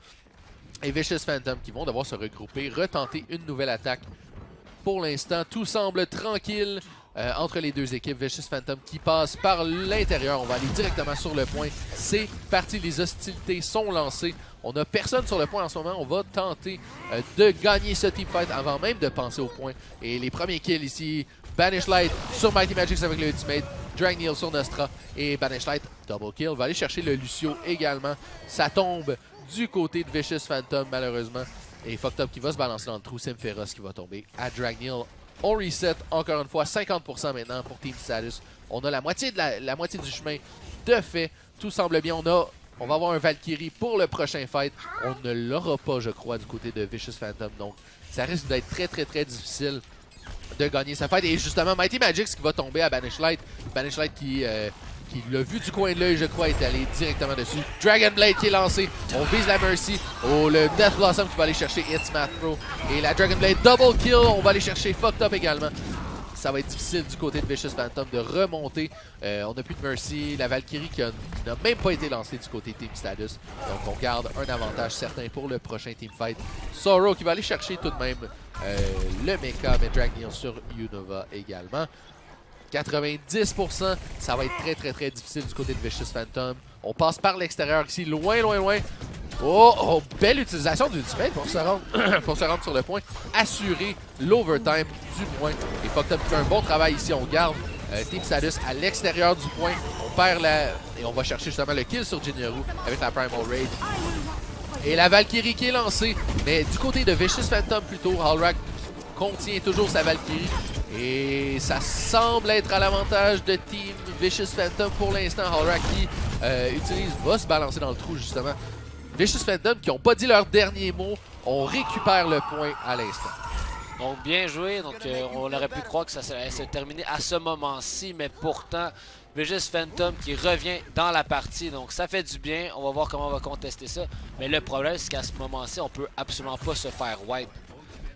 S1: Et Vicious Phantom qui vont devoir se regrouper, retenter une nouvelle attaque. Pour l'instant, tout semble tranquille. Entre les deux équipes, Vicious Phantom qui passe par l'intérieur. On va aller directement sur le point. C'est parti, les hostilités sont lancées. On n'a personne sur le point en ce moment. On va tenter de gagner ce teamfight avant même de penser au point. Et les premiers kills ici, Banish Light sur Mighty Magics avec le ultimate, Dragneel sur Nostra et Banish Light double kill. On va aller chercher le Lucio également. Ça tombe du côté de Vicious Phantom malheureusement. Et Fucked Up qui va se balancer dans le trou. Simferos qui va tomber à Dragneel. On reset encore une fois, 50% maintenant pour Team Status. On a la moitié du chemin de fait. Tout semble bien. On va avoir un Valkyrie pour le prochain fight. On ne l'aura pas, je crois, du côté de Vicious Phantom. Donc, ça risque d'être très, très, très difficile de gagner sa fight. Et justement, Mighty Magics qui va tomber à Banish Light. Banish Light qui l'a vu du coin de l'œil, je crois, est allé directement dessus. Dragon Blade qui est lancé. On vise la Mercy. Oh, le Death Blossom qui va aller chercher It's Math Pro. Et la Dragon Blade double kill. On va aller chercher Fucked Up également. Ça va être difficile du côté de Vicious Phantom de remonter. On n'a plus de Mercy. La Valkyrie qui n'a même pas été lancée du côté Team Status. Donc on garde un avantage certain pour le prochain teamfight. Sorrow qui va aller chercher tout de même le mecha, mais Dragneel sur Unova également. 90%, ça va être très très très difficile du côté de Vicious Phantom. On passe par l'extérieur ici, loin, loin, loin. Oh, belle utilisation d'ultimate pour se rendre sur le point. Assurer l'overtime du point. Et Fucked Up fait un bon travail ici, on garde Team Status à l'extérieur du point. On perd et on va chercher justement le kill sur Jinyaru avec la Primal Raid. Et la Valkyrie qui est lancée. Mais du côté de Vicious Phantom plutôt, Hallrack contient toujours sa Valkyrie. Et ça semble être à l'avantage de Team Vicious Phantom pour l'instant. Hallrack qui va se balancer dans le trou justement. Vicious Phantom qui n'ont pas dit leur dernier mot, on récupère le point à l'instant.
S2: Donc bien joué, donc on aurait pu croire que ça allait se terminer à ce moment-ci, mais pourtant Vicious Phantom qui revient dans la partie, donc ça fait du bien, on va voir comment on va contester ça. Mais le problème c'est qu'à ce moment-ci, on peut absolument pas se faire wipe.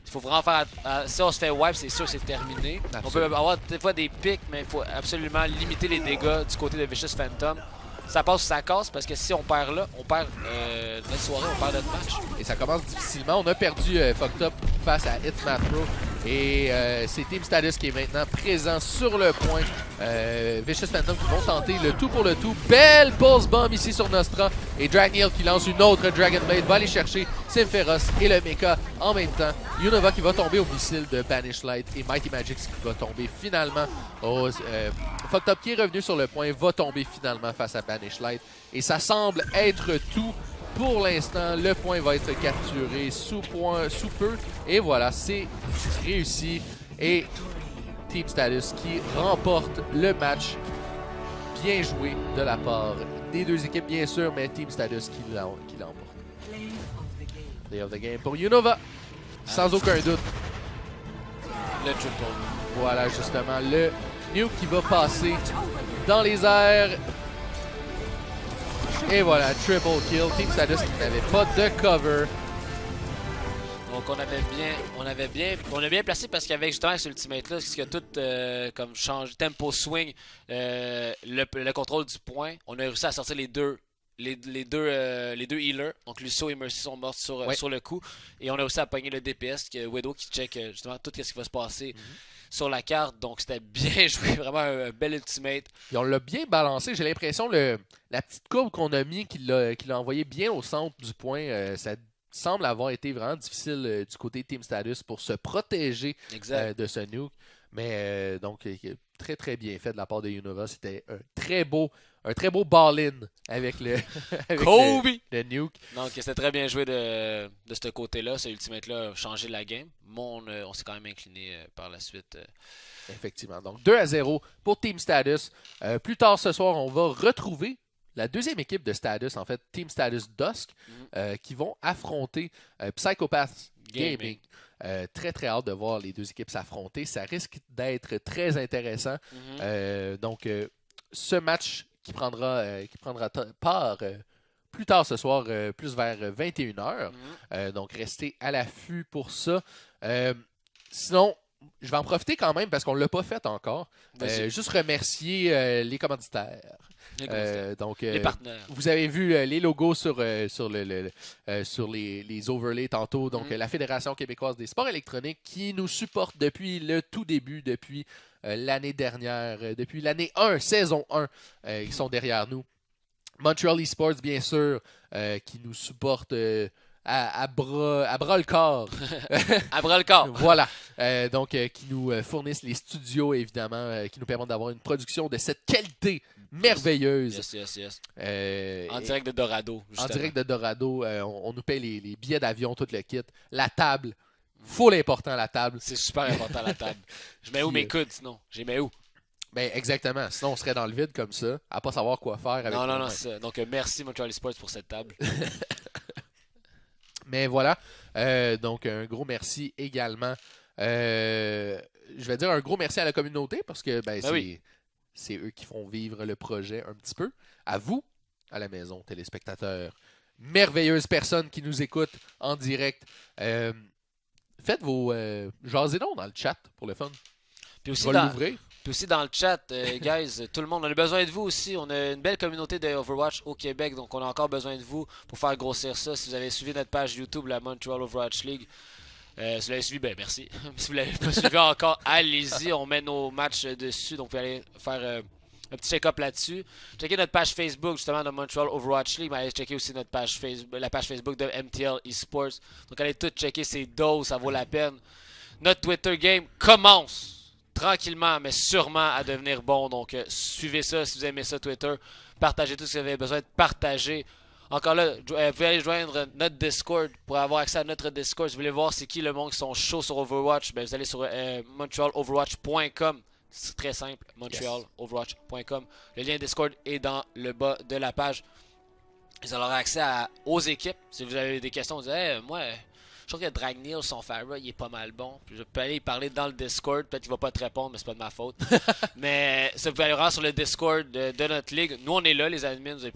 S2: Il faut vraiment faire... si on se fait wipe, c'est sûr que c'est terminé. Absolument. On peut avoir des fois des pics, mais il faut absolument limiter les dégâts du côté de Vicious Phantom. Ça passe ou ça casse, parce que si on perd là, on perd notre soirée, on perd notre match.
S1: Et ça commence difficilement. On a perdu Fucked Up face à It's Math Pro. Et c'est Team Status qui est maintenant présent sur le point. Vicious Phantom qui vont tenter le tout pour le tout. Belle pulse bomb ici sur Nostra. Et Dragneel qui lance une autre Dragon Blade va aller chercher Simferos et le mecha en même temps. Unova qui va tomber au missile de Banish Light. Et Mighty Magics qui va tomber finalement. Fucked Up qui est revenu sur le point va tomber finalement face à Banish Light. Et ça semble être tout. Pour l'instant, le point va être capturé sous peu. Et voilà, c'est réussi. Et Team Status qui remporte le match. Bien joué de la part des deux équipes, bien sûr, mais Team Status qui l'emporte. Play of the game pour Unova. Sans aucun doute.
S2: Le triple.
S1: Voilà, justement, le nuke qui va passer dans les airs. Et voilà, triple kill. Team Status qui n'avait pas de cover.
S2: Donc Donc on a bien placé parce qu'avec justement ce ultimate là, ce qui a tout comme change tempo swing, le contrôle du point, on a réussi à sortir les deux healers, donc Lucio et Mercy sont morts sur le coup, et on a aussi à pogner le DPS, Widow qui check justement tout ce qui va se passer sur la carte, donc c'était bien joué, vraiment un bel ultimate.
S1: Et on l'a bien balancé, j'ai l'impression la petite courbe qu'on a mis, qu'il l'a envoyé bien au centre du point, ça semble avoir été vraiment difficile du côté Team Status pour se protéger de ce nuke, mais donc très très bien fait de la part de Unova, c'était un très beau ball-in avec le
S2: Kobe!
S1: le nuke.
S2: Donc c'était très bien joué de ce côté-là. Ce ultimate-là a changé la game. Mais on s'est quand même incliné par la suite.
S1: Effectivement. Donc 2-0 pour Team Status. Plus tard ce soir, on va retrouver la deuxième équipe de Status, en fait, Team Status Dusk, qui vont affronter Psychopath Gaming. Très très hâte de voir les deux équipes s'affronter. Ça risque d'être très intéressant. Donc ce match qui prendra part plus tard ce soir, plus vers 21h. Donc, restez à l'affût pour ça. Sinon, je vais en profiter quand même parce qu'on ne l'a pas fait encore. Juste remercier les commanditaires. Donc,
S2: les partenaires.
S1: Vous avez vu les logos sur les overlays tantôt. Donc, la Fédération québécoise des sports électroniques qui nous supporte depuis le tout début, depuis l'année dernière, depuis l'année 1, saison 1, ils sont derrière nous. Montreal Esports, bien sûr, qui nous supporte à bras le corps.
S2: À bras le corps.
S1: Voilà. Donc, qui nous fournissent les studios, évidemment, qui nous permettent d'avoir une production de cette qualité merveilleuse.
S2: Yes. En direct de Dorado. Justement.
S1: En direct de Dorado. On nous paye les billets d'avion, tout le kit. La table. Full important, la table.
S2: C'est super important, la table. Je mets où mes coudes, sinon? J'ai mets où?
S1: Ben exactement. Sinon, on serait dans le vide comme ça, à pas savoir quoi faire avec.
S2: Non, c'est ça. Donc, merci Montreal Esports pour cette table.
S1: Mais voilà. Donc, un gros merci également. Je vais dire un gros merci à la communauté parce que c'est eux qui font vivre le projet un petit peu. À vous, à la maison, téléspectateurs, merveilleuses personnes qui nous écoutent en direct. Faites vos jasez-donc dans le chat pour le fun.
S2: Puis aussi,
S1: je vais l'ouvrir.
S2: Puis aussi dans le chat, guys, tout le monde, on a besoin de vous aussi. On a une belle communauté de Overwatch au Québec, donc on a encore besoin de vous pour faire grossir ça. Si vous avez suivi notre page YouTube, la Montreal Overwatch League, si vous l'avez suivi, merci. Si vous ne l'avez pas suivi encore, allez-y, on met nos matchs dessus, donc vous pouvez aller faire un petit check-up là-dessus. Checkez notre page Facebook justement de Montreal Overwatch League, mais allez checker aussi notre page la page Facebook de MTL Esports. Donc allez tout checker ces doses, ça vaut la peine. Notre Twitter game commence tranquillement mais sûrement à devenir bon. Donc suivez ça si vous aimez ça Twitter. Partagez tout ce que vous avez besoin de partager. Encore là, vous pouvez aller joindre notre Discord pour avoir accès à notre Discord. Si vous voulez voir c'est qui le monde qui sont chauds sur Overwatch, vous allez sur montrealoverwatch.com. C'est très simple, montrealoverwatch.com. Le lien Discord est dans le bas de la page. Vous aurez accès aux équipes. Si vous avez des questions, vous dites moi, je trouve que Dragneel, son Pharah, il est pas mal bon. Puis je peux aller y parler dans le Discord. Peut-être qu'il va pas te répondre, mais c'est pas de ma faute. Mais ça, vous pouvez aller voir sur le Discord de notre ligue. Nous, on est là, les admins. Vous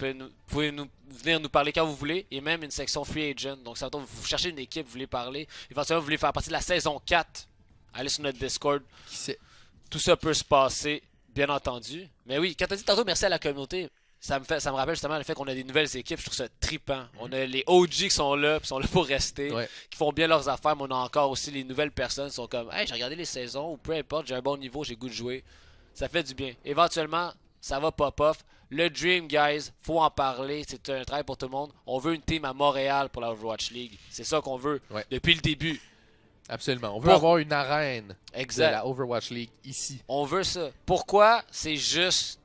S2: pouvez venir nous parler quand vous voulez. Et même une section Free Agent. Donc, ça vous cherchez une équipe, vous voulez parler. Éventuellement, vous voulez faire partie de la saison 4. Allez sur notre Discord.
S1: Qui sait?
S2: Tout ça peut se passer, bien entendu. Mais oui, quand tu as dit tantôt merci à la communauté, ça me rappelle justement le fait qu'on a des nouvelles équipes. Je trouve ça trippant. On a les OG qui sont là, qui sont là pour rester, qui font bien leurs affaires, mais on a encore aussi les nouvelles personnes qui sont comme hey, j'ai regardé les saisons, ou peu importe, j'ai un bon niveau, j'ai goût de jouer. Ça fait du bien. Éventuellement, ça va pop-off. Le Dream, guys, faut en parler. C'est un travail pour tout le monde. On veut une team à Montréal pour la Overwatch League. C'est ça qu'on veut depuis le début.
S1: Absolument. On veut avoir une arène de la Overwatch League ici.
S2: On veut ça. Pourquoi? C'est juste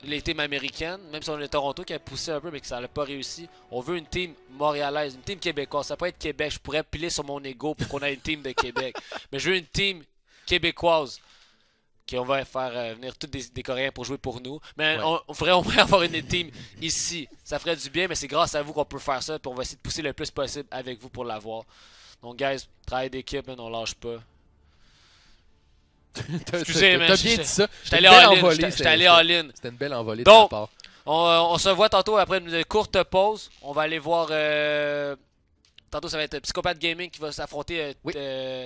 S2: les teams américaines, même si on est Toronto qui a poussé un peu mais que ça n'a pas réussi. On veut une team montréalaise, une team québécoise. Ça peut être Québec. Je pourrais piler sur mon ego pour qu'on ait une team de Québec. Mais je veux une team québécoise. On va faire venir tous des Coréens pour jouer pour nous. Mais on ferait au moins avoir une team ici. Ça ferait du bien, mais c'est grâce à vous qu'on peut faire ça. Puis on va essayer de pousser le plus possible avec vous pour l'avoir. Donc, guys, travail d'équipe, on lâche pas.
S1: Excusez, mais t'as bien dit ça.
S2: J'étais allé all-in.
S1: C'était une belle envolée de
S2: ta
S1: part.
S2: On se voit tantôt après une courte pause. On va aller voir Tantôt, ça va être Psychopath Gaming qui va s'affronter
S1: Oui.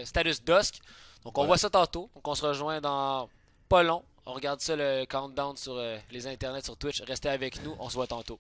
S2: Status Dusk. Donc, on
S1: Voilà.
S2: voit ça tantôt. Donc, on se rejoint dans pas long. On regarde ça, le countdown sur les internets, sur Twitch. Restez avec nous. On se voit tantôt.